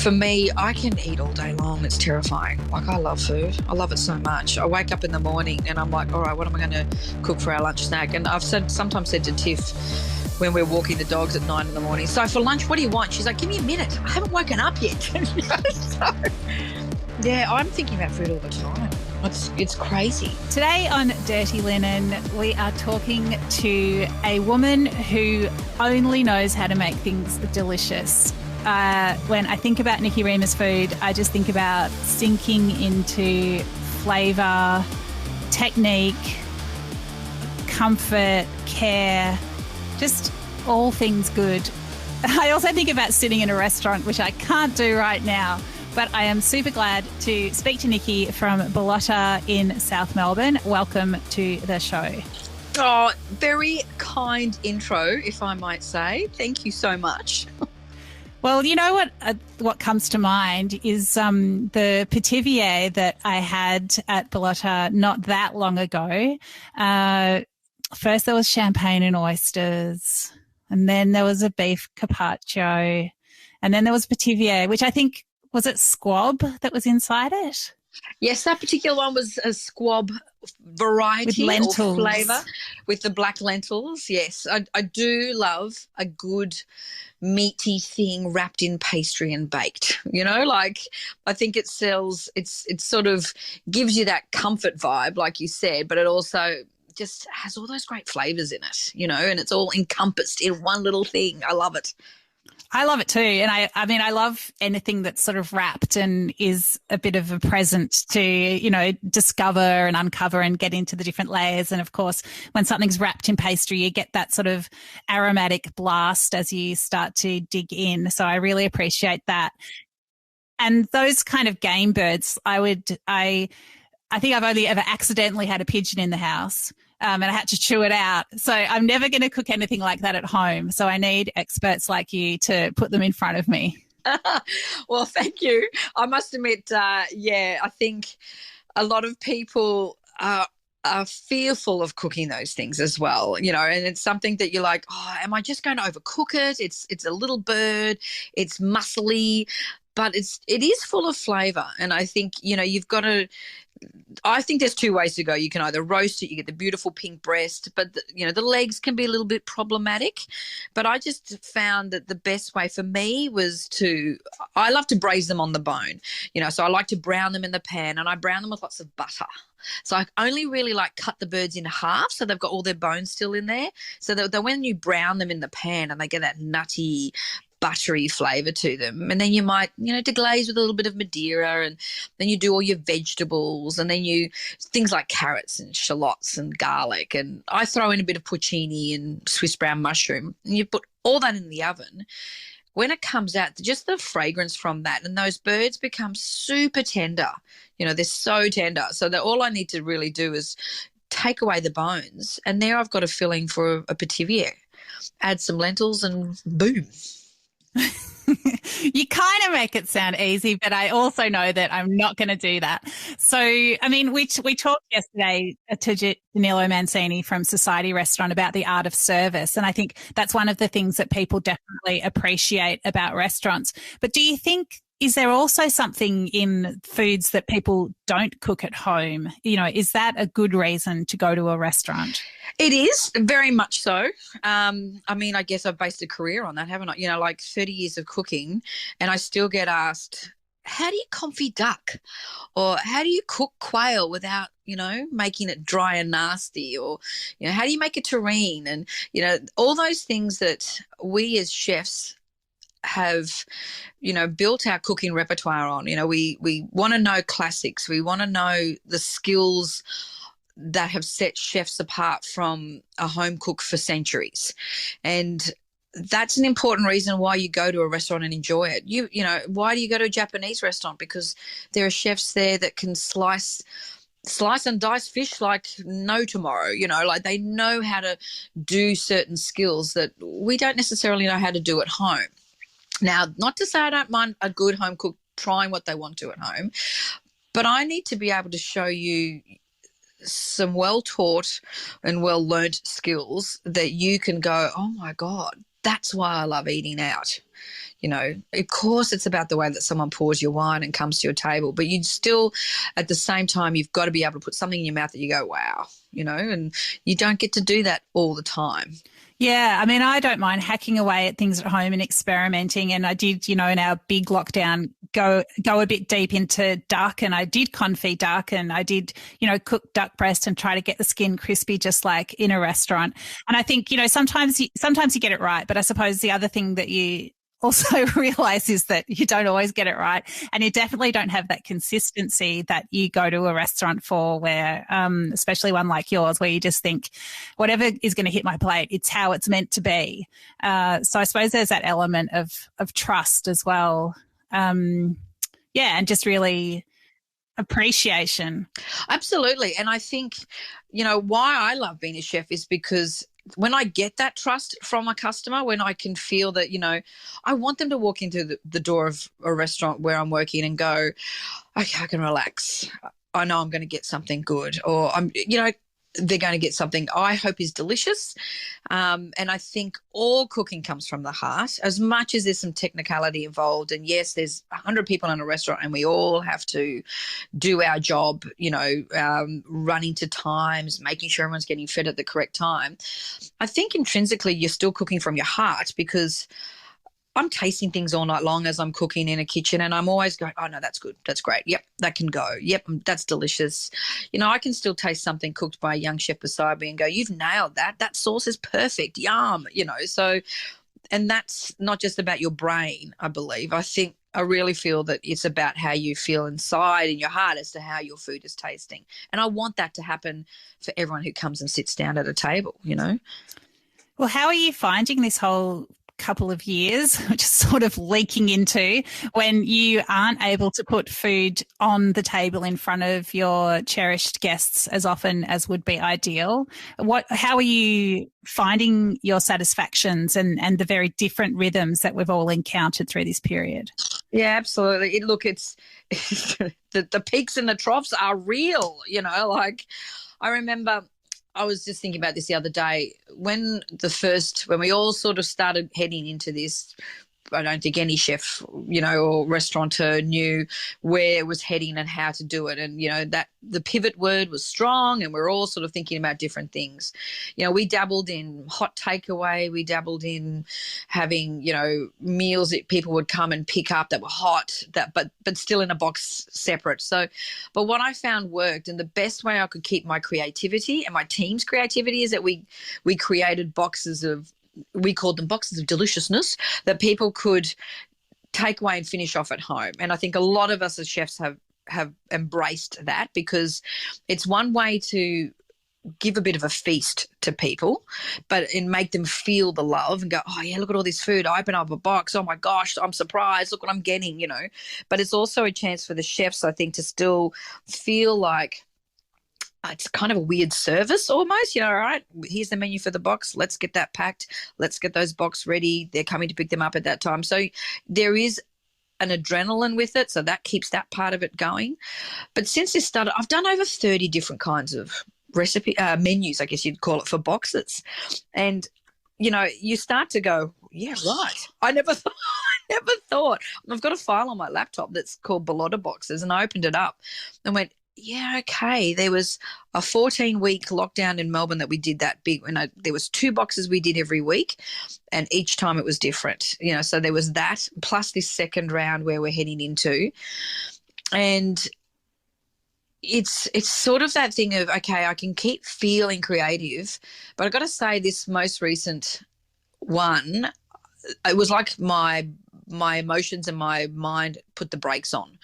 For me, I can eat all day long. It's terrifying. Like, I love food. I love it so much. I wake up in the morning and I'm like, all right, what am I going to cook for our lunch snack? And I've sometimes said to Tiff when we're walking the dogs at 9 in the morning, so for lunch, what do you want? She's like, give me a minute. I haven't woken up yet. So, yeah, I'm thinking about food all the time. It's crazy. Today on Dirty Linen, we are talking to a woman who only knows how to make things delicious. When I think about Nicky Riemer's food, I just think about sinking into flavour, technique, comfort, care, just all things good. I also think about sitting in a restaurant, which I can't do right now, but I am super glad to speak to Nicky from Bellota in South Melbourne. Welcome to the show. Oh, very kind intro, if I might say. Thank you so much. Well, you know what comes to mind is the petivier that I had at Bellota not that long ago. First there was champagne and oysters, and then there was a beef carpaccio, and then there was petivier, which I think, was it squab that was inside it? Yes, that particular one was a squab variety or flavour with the black lentils. Yes, I do love a good meaty thing wrapped in pastry and baked. You know, like, I think it sells, it sort of gives you that comfort vibe, like you said, but it also just has all those great flavours in it, you know, and it's all encompassed in one little thing. I love it. I love it too. And I mean, I love anything that's sort of wrapped and is a bit of a present to, you know, discover and uncover and get into the different layers. And of course, when something's wrapped in pastry, you get that sort of aromatic blast as you start to dig in. So I really appreciate that. And those kind of game birds, I think I've only ever accidentally had a pigeon in the house. And I had to chew it out. So I'm never going to cook anything like that at home. So I need experts like you to put them in front of me. Well, thank you. I must admit, I think a lot of people are fearful of cooking those things as well, you know, and it's something that you're like, oh, am I just going to overcook it? It's a little bird. It's muscly, but it is full of flavour. And I think, you know, I think there's two ways to go. You can either roast it, you get the beautiful pink breast, but the legs can be a little bit problematic. But I just found that the best way for me was I love to braise them on the bone, you know, so I like to brown them in the pan, and I brown them with lots of butter. So I only really cut the birds in half so they've got all their bones still in there, so that when you brown them in the pan and they get that nutty, buttery flavour to them. And then you might, deglaze with a little bit of Madeira, and then you do all your vegetables, and then things like carrots and shallots and garlic, and I throw in a bit of porcini and Swiss brown mushroom, and you put all that in the oven. When it comes out, just the fragrance from that, and those birds become super tender. You know, they're so tender. So that all I need to really do is take away the bones, and there I've got a filling for a petivier. Add some lentils and boom. You kind of make it sound easy, but I also know that I'm not going to do that. So, I mean, we talked yesterday to Danilo Mancini from Society Restaurant about the art of service, and I think that's one of the things that people definitely appreciate about restaurants. But do you think, is there also something in foods that people don't cook at home? You know, is that a good reason to go to a restaurant? It is, very much so. I mean, I guess I've based a career on that, haven't I? 30 years of cooking, and I still get asked, how do you confit duck? Or how do you cook quail without, making it dry and nasty? Or, how do you make a terrine? And, all those things that we as chefs have, built our cooking repertoire on. We want to know classics. We want to know the skills that have set chefs apart from a home cook for centuries. And that's an important reason why you go to a restaurant and enjoy it. Why do you go to a Japanese restaurant? Because there are chefs there that can slice and dice fish like no tomorrow, they know how to do certain skills that we don't necessarily know how to do at home. Now, not to say I don't mind a good home cook trying what they want to at home, but I need to be able to show you some well-taught and well-learnt skills that you can go, oh, my God, that's why I love eating out. You know, of course it's about the way that someone pours your wine and comes to your table, but you still, at the same time, you've got to be able to put something in your mouth that you go, wow, you know, and you don't get to do that all the time. Yeah, I mean, I don't mind hacking away at things at home and experimenting. And I did, you know, in our big lockdown, go a bit deep into duck, and I did confit duck, and I did, you know, cook duck breast and try to get the skin crispy, just like in a restaurant. And I think, you know, sometimes you get it right, but I suppose the other thing that you also realize is that you don't always get it right, and you definitely don't have that consistency that you go to a restaurant for, where especially one like yours, where you just think whatever is going to hit my plate, it's how it's meant to be. So I suppose there's that element of trust as well. And just really appreciation. Absolutely. And I think, you know, why I love being a chef is because when I get that trust from a customer, when I can feel that, you know, I want them to walk into the door of a restaurant where I'm working and go, okay, I can relax. I know I'm going to get something good, or they're going to get something I hope is delicious. And I think all cooking comes from the heart, as much as there's some technicality involved. And yes, there's 100 people in a restaurant and we all have to do our job, you know, running to times, making sure everyone's getting fed at the correct time. I think intrinsically you're still cooking from your heart, because I'm tasting things all night long as I'm cooking in a kitchen, and I'm always going, oh, no, that's good. That's great. Yep, that can go. Yep, that's delicious. You know, I can still taste something cooked by a young chef beside me and go, you've nailed that. That sauce is perfect. Yum, you know. So, and that's not just about your brain, I believe. I really feel that it's about how you feel inside in your heart as to how your food is tasting. And I want that to happen for everyone who comes and sits down at a table, you know. Well, how are you finding this whole couple of years, which is sort of leaking into when you aren't able to put food on the table in front of your cherished guests as often as would be ideal? How are you finding your satisfactions and the very different rhythms that we've all encountered through this period? Yeah, absolutely. it's the peaks and the troughs are real, you know. Like, I remember I was just thinking about this the other day when we all sort of started heading into this. I don't think any chef, you know, or restaurateur knew where it was heading and how to do it. And, you know, that the pivot word was strong, and we're all sort of thinking about different things. You know, we dabbled in hot takeaway. We dabbled in having, you know, meals that people would come and pick up that were hot, but still in a box separate. So, but what I found worked, and the best way I could keep my creativity and my team's creativity, is that we created we called them boxes of deliciousness that people could take away and finish off at home. And I think a lot of us as chefs have embraced that, because it's one way to give a bit of a feast to people, and make them feel the love and go, oh yeah, look at all this food. I open up a box. Oh my gosh, I'm surprised. Look what I'm getting, you know. But it's also a chance for the chefs, I think, to still feel like it's kind of a weird service almost, you know. All right, here's the menu for the box. Let's get that packed. Let's get those boxes ready. They're coming to pick them up at that time. So there is an adrenaline with it, so that keeps that part of it going. But since this started, I've done over 30 different kinds of menus, I guess you'd call it, for boxes. And, you know, you start to go, yeah, right. I never thought. I've got a file on my laptop that's called Bellota boxes, and I opened it up and went, yeah, okay. There was a 14-week lockdown in Melbourne that we did that big. There was 2 boxes we did every week, and each time it was different. You know, so there was that plus this second round where we're heading into, and it's sort of that thing of, okay, I can keep feeling creative, but I've got to say this most recent one, it was like my emotions and my mind put the brakes on,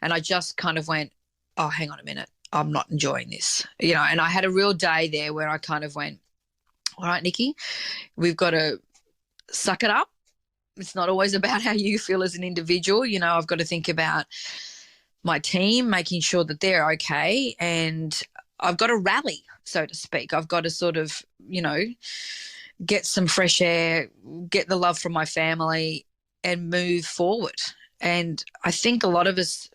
and I just kind of went, oh, hang on a minute, I'm not enjoying this, you know. And I had a real day there where I kind of went, all right, Nicky, we've got to suck it up. It's not always about how you feel as an individual. You know, I've got to think about my team, making sure that they're okay, and I've got to rally, so to speak. I've got to sort of, you know, get some fresh air, get the love from my family, and move forward. And I think a lot of us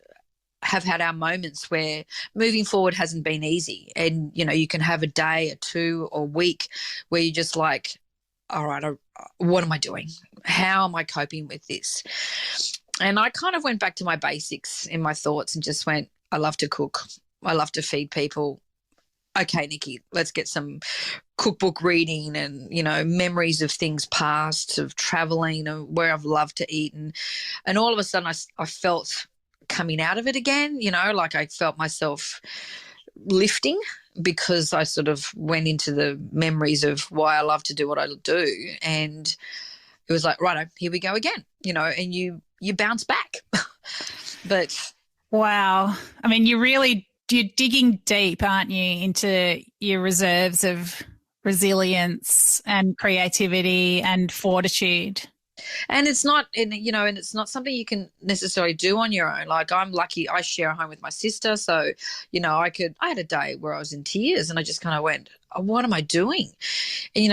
have had our moments where moving forward hasn't been easy, and, you know, you can have a day or 2 or week where you just like, all right, what am I doing? How am I coping with this? And I kind of went back to my basics in my thoughts and just went, I love to cook. I love to feed people. Okay, Nikki, let's get some cookbook reading and, memories of things past, of traveling and where I've loved to eat. And all of a sudden I felt coming out of it again, like I felt myself lifting because I sort of went into the memories of why I love to do what I do. And it was like, righto, here we go again, and you bounce back. But wow. I mean, you're digging deep, aren't you, into your reserves of resilience and creativity and fortitude. And it's not, and it's not something you can necessarily do on your own. Like, I'm lucky I share a home with my sister. So, I had a day where I was in tears and I just kind of went, oh, what am I doing? You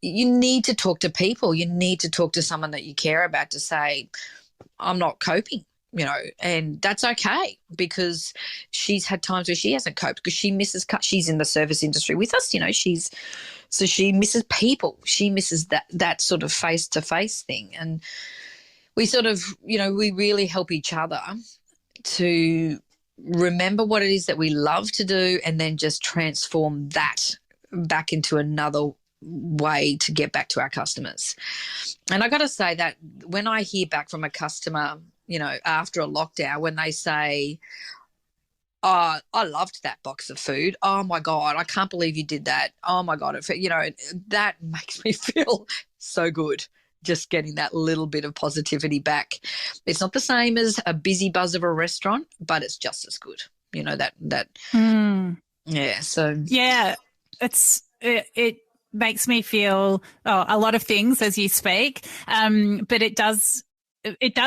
need to talk to people. You need to talk to someone that you care about to say, I'm not coping. And that's okay, because she's had times where she hasn't coped because she misses, she's in the service industry with us, so she misses people. She misses that sort of face-to-face thing. And we sort of, we really help each other to remember what it is that we love to do and then just transform that back into another way to get back to our customers. And I got to say that when I hear back from a customer, after a lockdown, when they say, oh, I loved that box of food. Oh, my God, I can't believe you did that. Oh, my God, that makes me feel so good, just getting that little bit of positivity back. It's not the same as a busy buzz of a restaurant, but it's just as good, Yeah, so. Yeah, it makes me feel a lot of things as you speak, but it does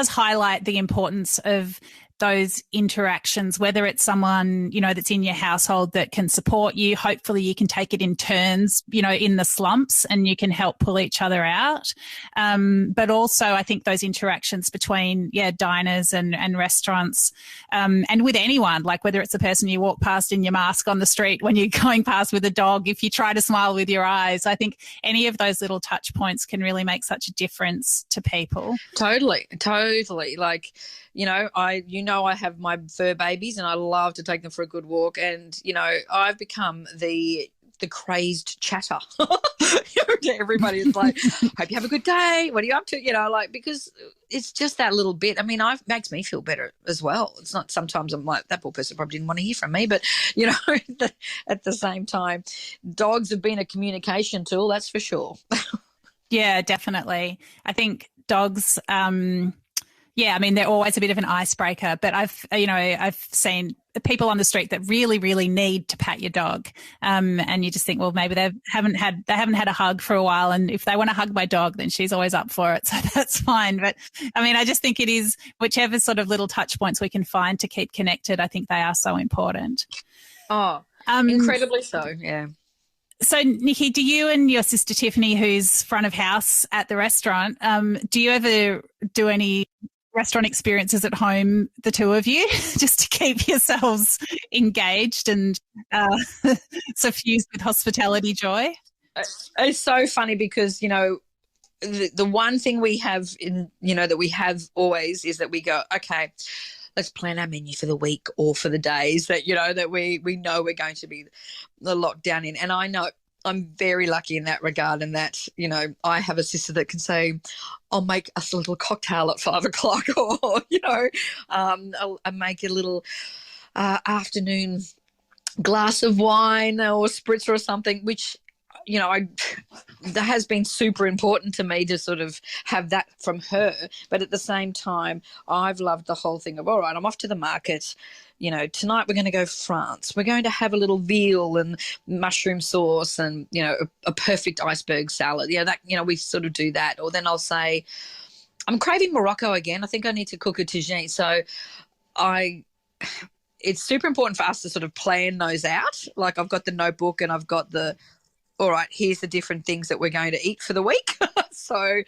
highlight the importance of those interactions, whether it's someone, that's in your household that can support you. Hopefully you can take it in turns, in the slumps, and you can help pull each other out. But also I think those interactions between, diners and restaurants, and with anyone, like whether it's a person you walk past in your mask on the street, when you're going past with a dog, if you try to smile with your eyes, I think any of those little touch points can really make such a difference to people. Totally. Like, I have my fur babies and I love to take them for a good walk. And, I've become the crazed chatter to everybody. It's like, hope you have a good day. What are you up to? Because it's just that little bit. I mean, it makes me feel better as well. It's not, sometimes I'm like, that poor person probably didn't want to hear from me, but, at the same time, dogs have been a communication tool, that's for sure. Yeah, definitely. I think dogs, I mean, they're always a bit of an icebreaker, but I've seen people on the street that really, really need to pat your dog. And you just think, well, maybe they haven't had a hug for a while. And if they want to hug my dog, then she's always up for it. So that's fine. But I mean, I just think it is whichever sort of little touch points we can find to keep connected. I think they are so important. Oh, incredibly so. Yeah. So, Nikki, do you and your sister Tiffany, who's front of house at the restaurant, do you ever do any restaurant experiences at home, the two of you, just to keep yourselves engaged and suffused with hospitality joy? It's so funny because, the one thing we have that we have always is that we go, okay, let's plan our menu for the week or for the days that, that we know we're going to be locked down in. And I know I'm very lucky in that regard, and that, I have a sister that can say, I'll make us a little cocktail at 5 o'clock, or, I'll make a little afternoon glass of wine or spritzer or something, which, that has been super important to me to sort of have that from her. But at the same time, I've loved the whole thing of, all right, I'm off to the market. Tonight we're going to go France. We're going to have a little veal and mushroom sauce and, a perfect iceberg salad. We sort of do that. Or then I'll say, I'm craving Morocco again. I think I need to cook a tagine. So it's super important for us to sort of plan those out. Like, I've got the notebook and I've got all right, here's the different things that we're going to eat for the week. So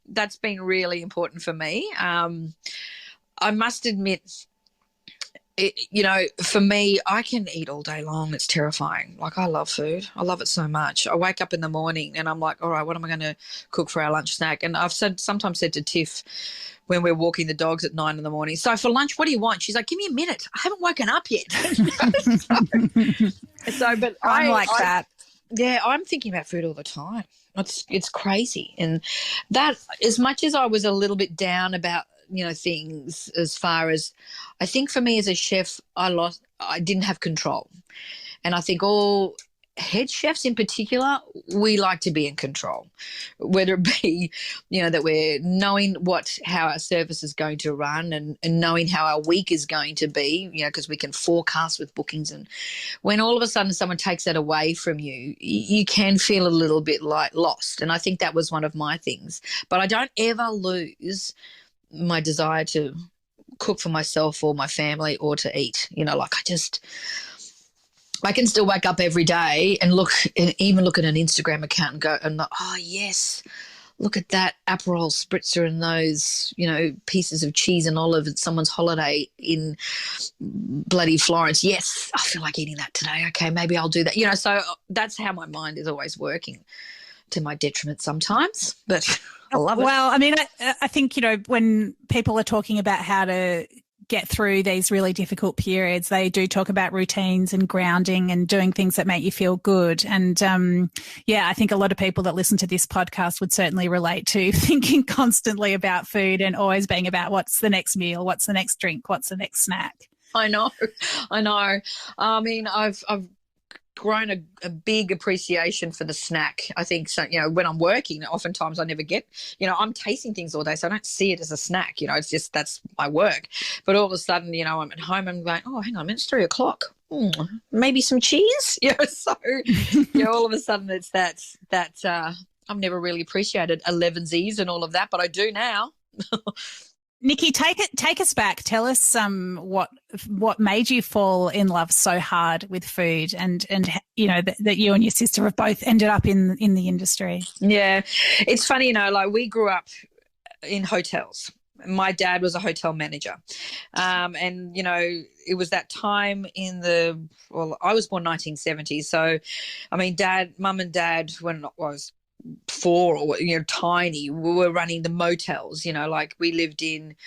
that's been really important for me. I must admit, for me, I can eat all day long. It's terrifying. Like, I love food. I love it so much. I wake up in the morning and I'm like, all right, what am I going to cook for our lunch snack? And I've sometimes said to Tiff when we're walking the dogs at 9 in the morning, so for lunch, what do you want? She's like, give me a minute. I haven't woken up yet. But I'm like that. Yeah, I'm thinking about food all the time. It's crazy. And that, as much as I was a little bit down about, things as far as, I think for me as a chef, I didn't have control. And I think all head chefs in particular, we like to be in control, whether it be, that we're knowing how our service is going to run and knowing how our week is going to be, because we can forecast with bookings. And when all of a sudden someone takes that away from you, you can feel a little bit like lost. And I think that was one of my things. But I don't ever lose my desire to cook for myself or my family or to eat. I can still wake up every day and even look at an Instagram account and go, oh yes, look at that Aperol spritzer and those, pieces of cheese and olive at someone's holiday in bloody Florence. Yes, I feel like eating that today. Okay, maybe I'll do that. So that's how my mind is always working, to my detriment sometimes, but I love it. Well, I mean, I think, when people are talking about how to get through these really difficult periods, they do talk about routines and grounding and doing things that make you feel good. And I think a lot of people that listen to this podcast would certainly relate to thinking constantly about food and always being about what's the next meal, what's the next drink, what's the next snack. I know. I mean, I've grown a big appreciation for the snack. I think, so, when I'm working, oftentimes I never get, I'm tasting things all day, so I don't see it as a snack. It's just, that's my work. But all of a sudden, I'm at home and I'm going, oh, hang on a minute, it's 3 o'clock. Maybe some cheese? So, all of a sudden it's that I've never really appreciated 11Zs and all of that, but I do now. Nicky, take us back. Tell us what made you fall in love so hard with food, and that you and your sister have both ended up in the industry. Yeah, it's funny, we grew up in hotels. My dad was a hotel manager, and it was that time I was born 1970, so I mean, mum and dad, when I was 4 or tiny, we were running the motels. We lived in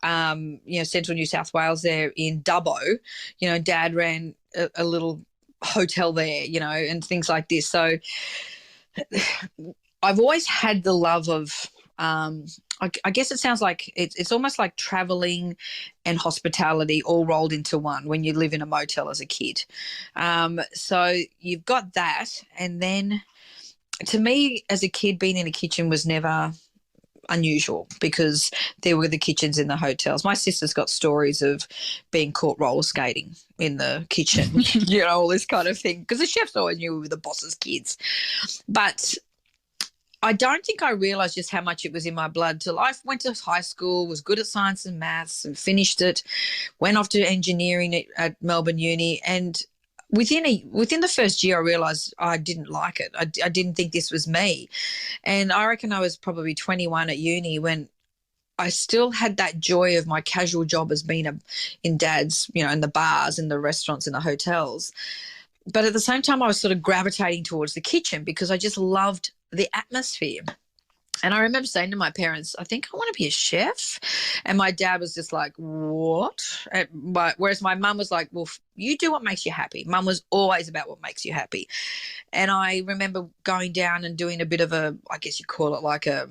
central New South Wales there in Dubbo. Dad ran a little hotel there, and things like this. So I've always had the love of I guess it sounds like it's almost like traveling and hospitality all rolled into one when you live in a motel as a kid. So you've got that, and then to me, as a kid, being in a kitchen was never unusual because there were the kitchens in the hotels. My sister's got stories of being caught roller skating in the kitchen, all this kind of thing, because the chefs always knew we were the boss's kids. But I don't think I realised just how much it was in my blood till I went to high school, was good at science and maths and finished it, went off to engineering at Melbourne Uni, and within the first year, I realised I didn't like it. I didn't think this was me. And I reckon I was probably 21 at uni when I still had that joy of my casual job as being in Dad's, in the bars, in the restaurants, in the hotels. But at the same time, I was sort of gravitating towards the kitchen because I just loved the atmosphere. And I remember saying to my parents, I think I want to be a chef. And my dad was just like, what? Whereas my mum was like, well, you do what makes you happy. Mum was always about what makes you happy. And I remember going down and doing a bit of I guess you call it like a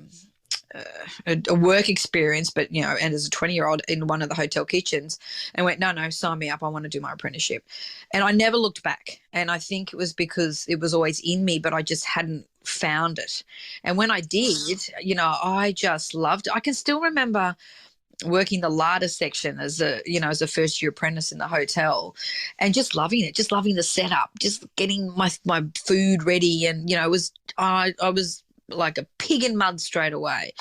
work experience, but, and as a 20-year-old in one of the hotel kitchens, and went, no, sign me up. I want to do my apprenticeship. And I never looked back. And I think it was because it was always in me, but I just hadn't found it. And when I did, I just loved it. I can still remember working the larder section as a first year apprentice in the hotel and just loving it, just loving the setup, just getting my food ready. And, I was like a pig in mud straight away.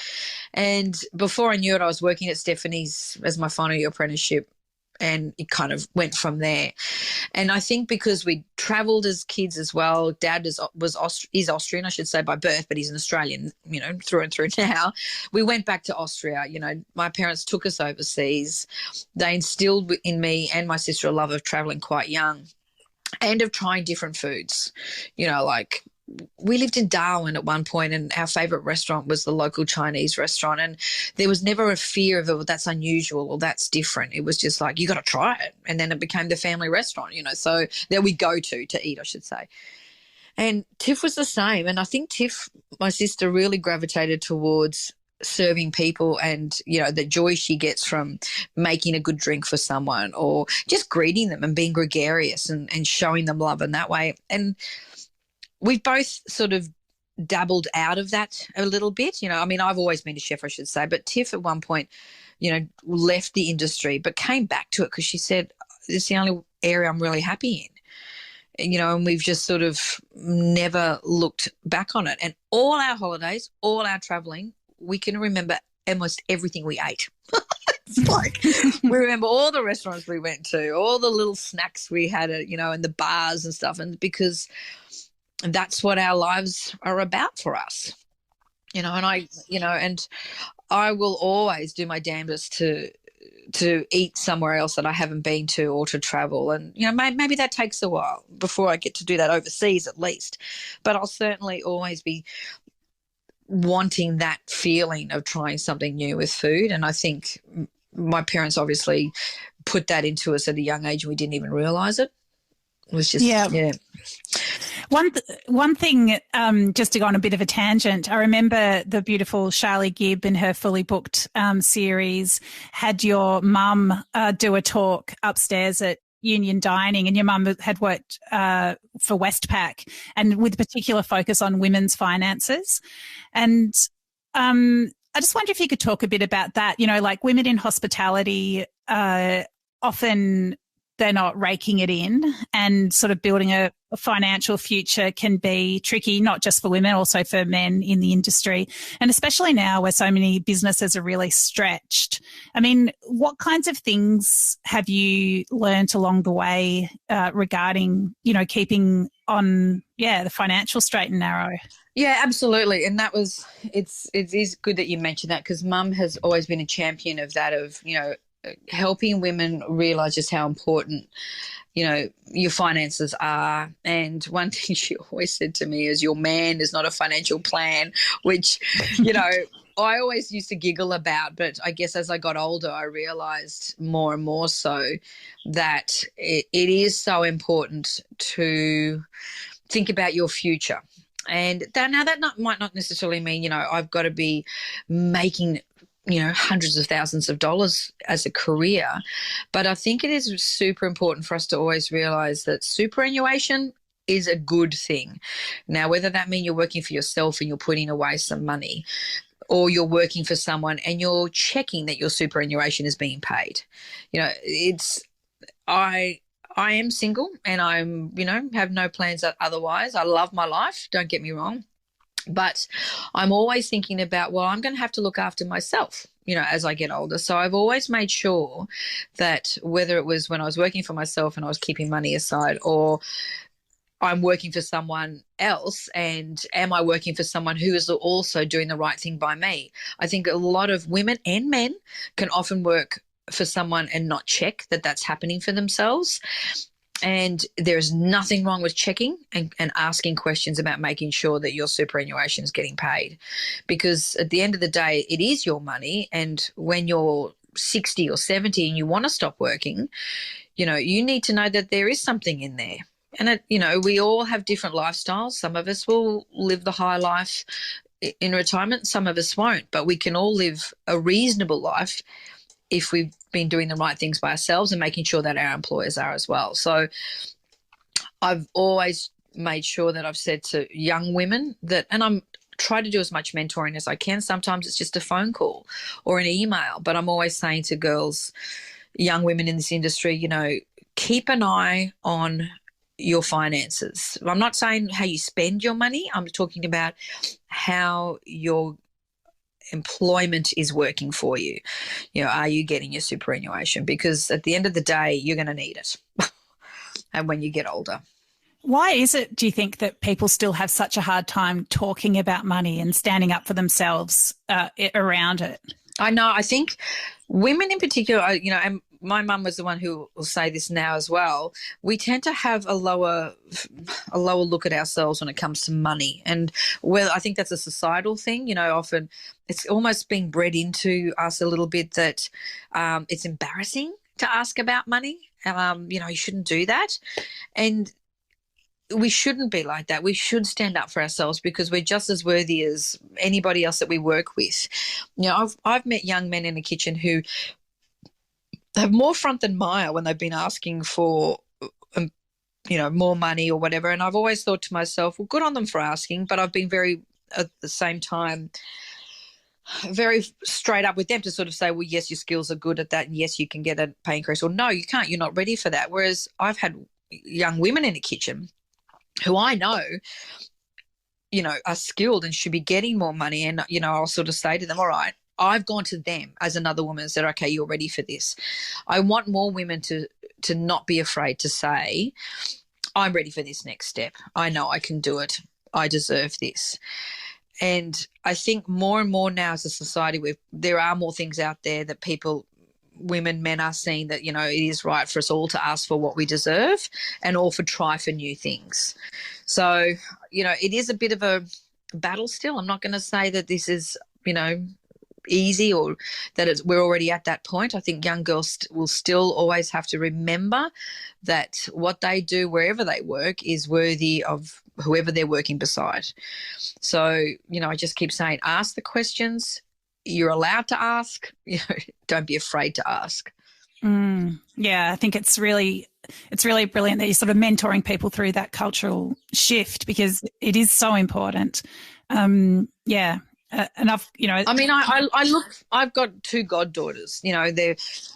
And before I knew it, I was working at Stephanie's as my final year apprenticeship. and it kind of went from there. And I think because we travelled as kids as well, Dad is Austrian, I should say, by birth, but he's an Australian, through and through now. We went back to Austria. My parents took us overseas. They instilled in me and my sister a love of travelling quite young and of trying different foods, like we lived in Darwin at one point, and our favourite restaurant was the local Chinese restaurant, and there was never a fear of, that's unusual or that's different. It was just like, you got to try it. And then it became the family restaurant, so there we go to eat, I should say. And Tiff was the same. And I think Tiff, my sister, really gravitated towards serving people and, the joy she gets from making a good drink for someone or just greeting them and being gregarious and showing them love in that way. And we've both sort of dabbled out of that a little bit. I've always been a chef, I should say, but Tiff at one point, left the industry but came back to it because she said, it's the only area I'm really happy in. And we've just sort of never looked back on it. And all our holidays, all our travelling, we can remember almost everything we ate. It's like we remember all the restaurants we went to, all the little snacks we had, and the bars and stuff. And because that's what our lives are about for us, and I will always do my damnedest to eat somewhere else that I haven't been to or to travel. And, maybe that takes a while before I get to do that overseas at least, but I'll certainly always be wanting that feeling of trying something new with food. And I think my parents obviously put that into us at a young age and we didn't even realise it. It was just, yeah. One thing, just to go on a bit of a tangent, I remember the beautiful Charlie Gibb in her Fully Booked series had your mum do a talk upstairs at Union Dining, and your mum had worked for Westpac and with particular focus on women's finances. And I just wonder if you could talk a bit about that. Like women in hospitality often they're not raking it in, and sort of building a financial future can be tricky, not just for women, also for men in the industry. And especially now where so many businesses are really stretched. What kinds of things have you learnt along the way regarding, keeping on, the financial straight and narrow? Yeah, absolutely. And it is good that you mentioned that, because Mum has always been a champion of that, of, helping women realise just how important, your finances are. And one thing she always said to me is, your man is not a financial plan, which, I always used to giggle about. But I guess as I got older, I realised more and more so that it is so important to think about your future. And that might not necessarily mean, I've got to be making hundreds of thousands of dollars as a career. But I think it is super important for us to always realise that superannuation is a good thing. Now, whether that means you're working for yourself and you're putting away some money, or you're working for someone and you're checking that your superannuation is being paid. I am single and I'm, have no plans otherwise. I love my life, don't get me wrong. But I'm always thinking about, I'm going to have to look after myself, as I get older. So I've always made sure that whether it was when I was working for myself and I was keeping money aside, or I'm working for someone else, and am I working for someone who is also doing the right thing by me? I think a lot of women and men can often work for someone and not check that that's happening for themselves. And there's nothing wrong with checking and asking questions about making sure that your superannuation is getting paid, because at the end of the day, it is your money. And when you're 60 or 70 and you want to stop working, you need to know that there is something in there. And, we all have different lifestyles. Some of us will live the high life in retirement. Some of us won't, but we can all live a reasonable life if we've been doing the right things by ourselves and making sure that our employers are as well. So I've always made sure that I've said to young women that, and I'm try to do as much mentoring as I can. Sometimes it's just a phone call or an email, but I'm always saying to girls, young women in this industry, keep an eye on your finances. I'm not saying how you spend your money. I'm talking about how you're employment is working for you. You know, are you getting your superannuation? Because at the end of the day, you're going to need it. And when you get older. Why is it, do you think, that people still have such a hard time talking about money and standing up for themselves around it? I know. I think women in particular, you know, and my mum was the one who will say this now as well. We tend to have a lower look at ourselves when it comes to money, and I think that's a societal thing. You know, often it's almost being bred into us a little bit that it's embarrassing to ask about money. You know, you shouldn't do that, and we shouldn't be like that. We should stand up for ourselves because we're just as worthy as anybody else that we work with. You know, I've met young men in the kitchen who have more front than mire when they've been asking for, you know, more money or whatever. And I've always thought to myself, well, good on them for asking, but I've been very, at the same time, very straight up with them to sort of say, well, yes, your skills are good at that, and yes, you can get a pay increase, or no, you can't, you're not ready for that. Whereas I've had young women in the kitchen who I know, you know, are skilled and should be getting more money. And, you know, I'll sort of say to them, all right, I've gone to them as another woman and said, okay, you're ready for this. I want more women to not be afraid to say, I'm ready for this next step. I know I can do it. I deserve this. And I think more and more now as a society, there are more things out there that people, women, men are seeing that, you know, it is right for us all to ask for what we deserve and all for try for new things. So, you know, it is a bit of a battle still. I'm not going to say that this is, you know, easy or that we're already at that point. I think young girls will still always have to remember that what they do wherever they work is worthy of whoever they're working beside. So, you know, I just keep saying, ask the questions. You're allowed to ask. You know, don't be afraid to ask. Yeah, I think it's really brilliant that you're sort of mentoring people through that cultural shift because it is so important. Yeah. And I've, you know, I mean, I've got two goddaughters, you know,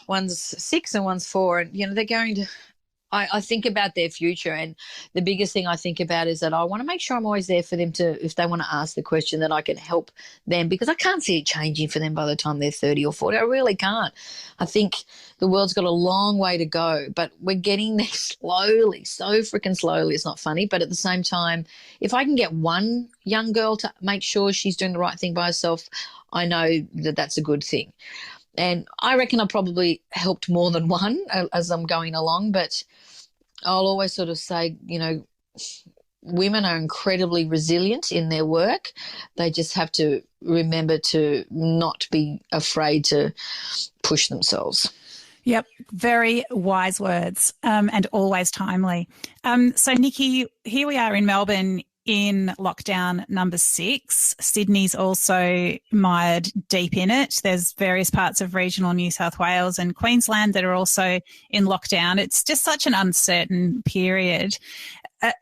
one's 6 and one's 4, and, you know, they're going to, I think about their future, and the biggest thing I think about is that I want to make sure I'm always there for them to, if they want to ask the question, that I can help them, because I can't see it changing for them by the time they're 30 or 40. I really can't. I think the world's got a long way to go, but we're getting there slowly, so freaking slowly. It's not funny, but at the same time, if I can get one young girl to make sure she's doing the right thing by herself, I know that that's a good thing. And I reckon I probably helped more than one as I'm going along, but I'll always sort of say, you know, women are incredibly resilient in their work. They just have to remember to not be afraid to push themselves. Yep, very wise words and always timely. So, Nicky, here we are in Melbourne in lockdown number 6. Sydney's also mired deep in it. There's various parts of regional New South Wales and Queensland that are also in lockdown. It's just such an uncertain period.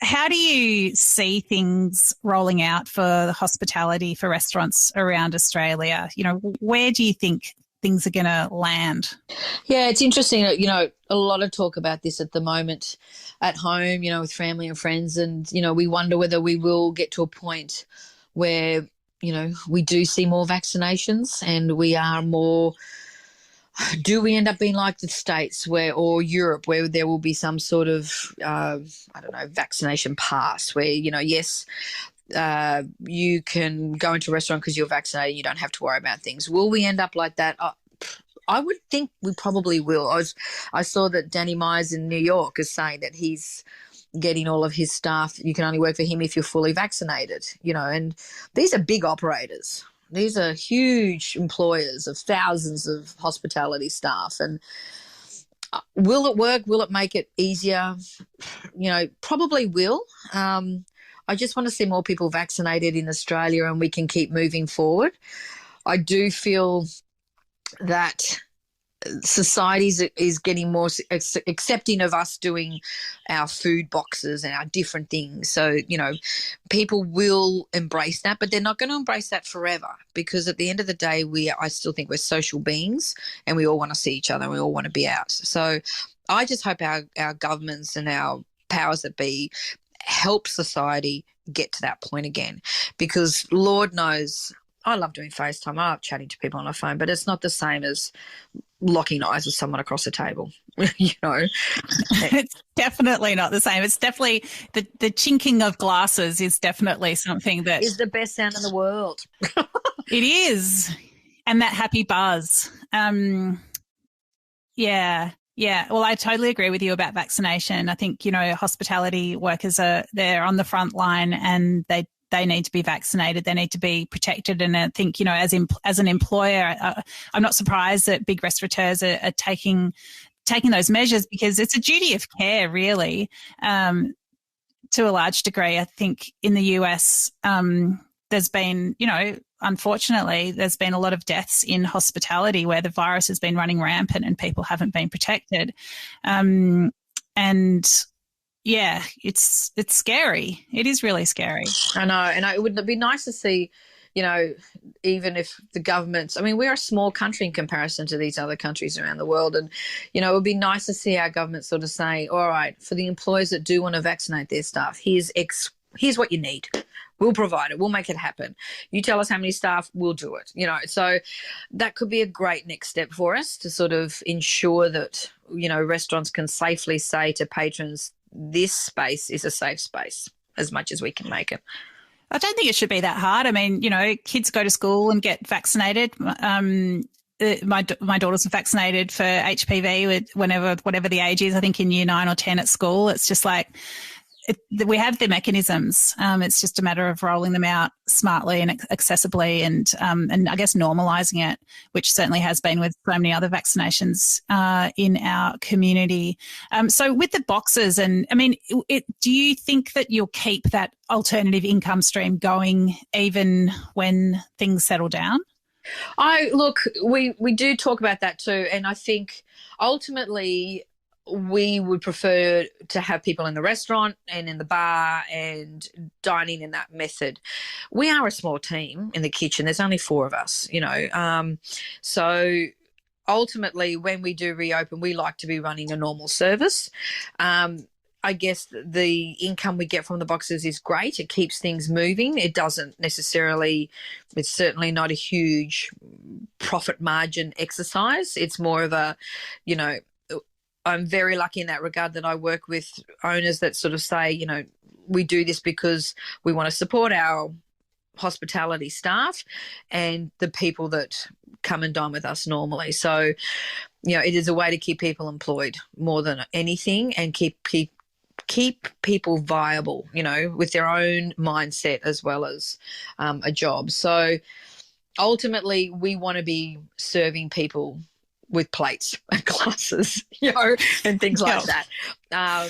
How do you see things rolling out for hospitality, for restaurants around Australia? You know, where do you think things are going to land? Yeah, it's interesting. You know, a lot of talk about this at the moment at home, you know, with family and friends. And, you know, we wonder whether we will get to a point where, you know, we do see more vaccinations and we are more, do we end up being like the States or Europe where there will be some sort of, I don't know, vaccination pass where, you know, yes, you can go into a restaurant because you're vaccinated. You don't have to worry about things. Will we end up like that? I would think we probably will. I saw that Danny Myers in New York is saying that he's getting all of his staff. You can only work for him if you're fully vaccinated, you know, and these are big operators. These are huge employers of thousands of hospitality staff. And will it work? Will it make it easier? You know, probably will. I just want to see more people vaccinated in Australia and we can keep moving forward. I do feel that society is getting more accepting of us doing our food boxes and our different things. So, you know, people will embrace that, but they're not going to embrace that forever because at the end of the day, I still think we're social beings and we all want to see each other and we all want to be out. So I just hope our governments and our powers that be help society get to that point again because Lord knows I love doing FaceTime. I love chatting to people on the phone, but it's not the same as locking eyes with someone across the table, you know. It's definitely not the same. It's definitely the chinking of glasses is definitely something that is the best sound in the world. It is. And that happy buzz. Yeah. Well, I totally agree with you about vaccination. I think, you know, hospitality workers they're on the front line and they need to be vaccinated. They need to be protected. And I think, you know, as an employer, I'm not surprised that big restaurateurs are taking those measures, because it's a duty of care, really, to a large degree. I think in the US, there's been, you know, unfortunately, there's been a lot of deaths in hospitality where the virus has been running rampant and people haven't been protected. And yeah, it's scary. It is really scary. I know. And it would be nice to see, you know, even if the governments, I mean, we're a small country in comparison to these other countries around the world. And, you know, it would be nice to see our government sort of say, all right, for the employers that do want to vaccinate their staff, here's what you need. We'll provide it. We'll make it happen. You tell us how many staff, we'll do it. You know, so that could be a great next step for us to sort of ensure that, you know, restaurants can safely say to patrons, this space is a safe space as much as we can make it. I don't think it should be that hard. I mean, you know, kids go to school and get vaccinated. My daughters were vaccinated for HPV with whatever the age is, I think in year 9 or 10 at school. It's just like, we have the mechanisms. It's just a matter of rolling them out smartly and accessibly, and I guess normalising it, which certainly has been with so many other vaccinations in our community. So with the boxes, and I mean, do you think that you'll keep that alternative income stream going even when things settle down? We do talk about that too, and I think ultimately we would prefer to have people in the restaurant and in the bar and dining in that method. We are a small team in the kitchen. There's only 4 of us, you know. So ultimately, when we do reopen, we like to be running a normal service. I guess the income we get from the boxes is great. It keeps things moving. It doesn't necessarily, it's certainly not a huge profit margin exercise. It's more of a, you know, I'm very lucky in that regard that I work with owners that sort of say, you know, we do this because we want to support our hospitality staff and the people that come and dine with us normally. So, you know, it is a way to keep people employed more than anything, and keep people viable, you know, with their own mindset as well as a job. So ultimately we want to be serving people with plates and glasses, you know, and things like that.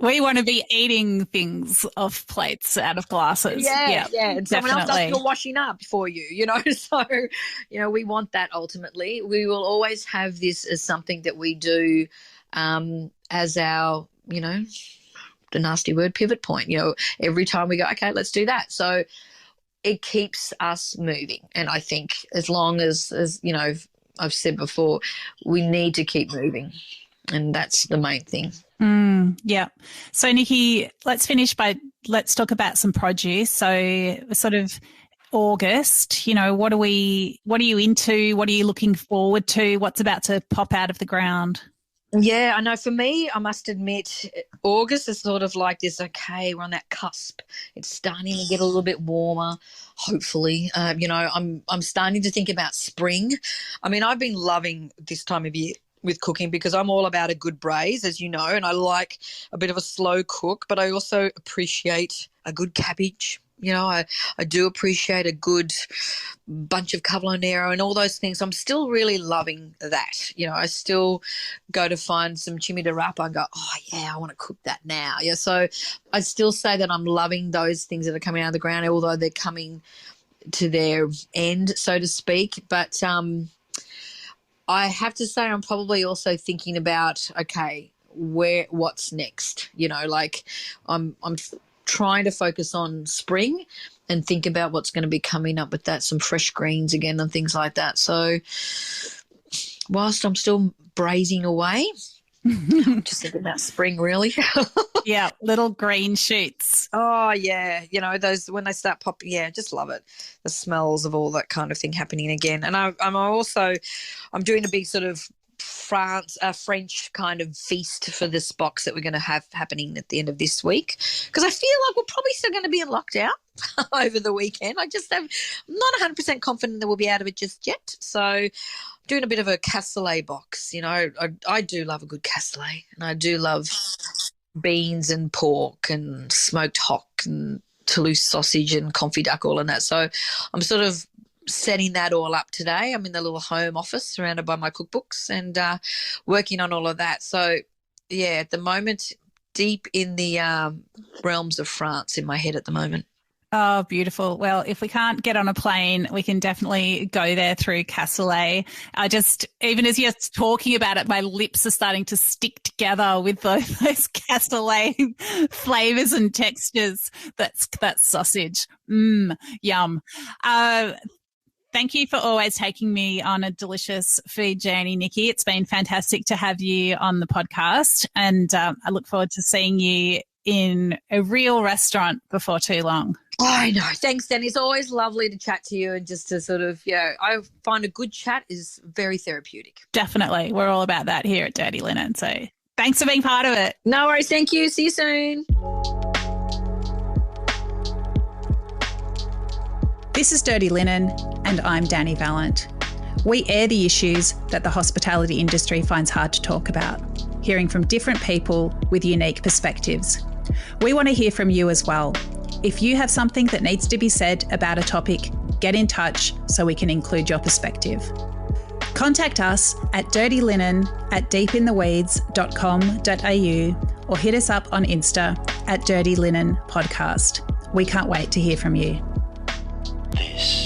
We want to be eating things off plates out of glasses. Yeah. And someone else does your washing up for you, you know. So, you know, we want that ultimately. We will always have this as something that we do as our, you know, the nasty word, pivot point. You know, every time we go, okay, let's do that. So it keeps us moving. And I think as long as you know, I've said before, we need to keep moving, and that's the main thing. Yeah. So, Nicky, let's talk about some produce. So sort of August, you know, what are you into? What are you looking forward to? What's about to pop out of the ground? Yeah, I know. For me, I must admit, August is sort of like this, okay, we're on that cusp. It's starting to get a little bit warmer, hopefully. You know, I'm starting to think about spring. I mean, I've been loving this time of year with cooking because I'm all about a good braise, as you know, and I like a bit of a slow cook, but I also appreciate a good cabbage. You know, I do appreciate a good bunch of cavallonero and all those things. I'm still really loving that. You know, I still go to find some chimi de rapa and go, oh, yeah, I want to cook that now. Yeah, so I still say that I'm loving those things that are coming out of the ground, although they're coming to their end, so to speak. But I have to say I'm probably also thinking about, okay, what's next? You know, like I'm trying to focus on spring and think about what's going to be coming up with that, some fresh greens again and things like that. So whilst I'm still braising away, I'm just thinking about spring really. Yeah, little green shoots. Oh yeah, you know those when they start popping. Yeah, just love it. The smells of all that kind of thing happening again. And I'm doing a big sort of French kind of feast for this box that we're going to have happening at the end of this week, because I feel like we're probably still going to be in lockdown over the weekend. I'm not 100% confident that we'll be out of it just yet. So doing a bit of a cassoulet box. You know, I do love a good cassoulet, and I do love beans and pork and smoked hock and Toulouse sausage and confit duck, all in that. So I'm sort of setting that all up today. I'm in the little home office surrounded by my cookbooks and working on all of that. So, yeah, at the moment, deep in the realms of France in my head at the moment. Oh, beautiful. Well, if we can't get on a plane, we can definitely go there through cassoulet. Even as you're talking about it, my lips are starting to stick together with those cassoulet flavors and textures. That's sausage. Yum. Thank you for always taking me on a delicious food journey, Nicky. It's been fantastic to have you on the podcast, and I look forward to seeing you in a real restaurant before too long. Oh, I know. Thanks, Dani. It's always lovely to chat to you and just to sort of, I find a good chat is very therapeutic. Definitely. We're all about that here at Dirty Linen. So thanks for being part of it. No worries. Thank you. See you soon. This is Dirty Linen, and I'm Dani Valent. We air the issues that the hospitality industry finds hard to talk about, hearing from different people with unique perspectives. We want to hear from you as well. If you have something that needs to be said about a topic, get in touch so we can include your perspective. Contact us at dirtylinenat.deepintheweeds.com.au or hit us up on Insta at Dirty Linen Podcast. We can't wait to hear from you. This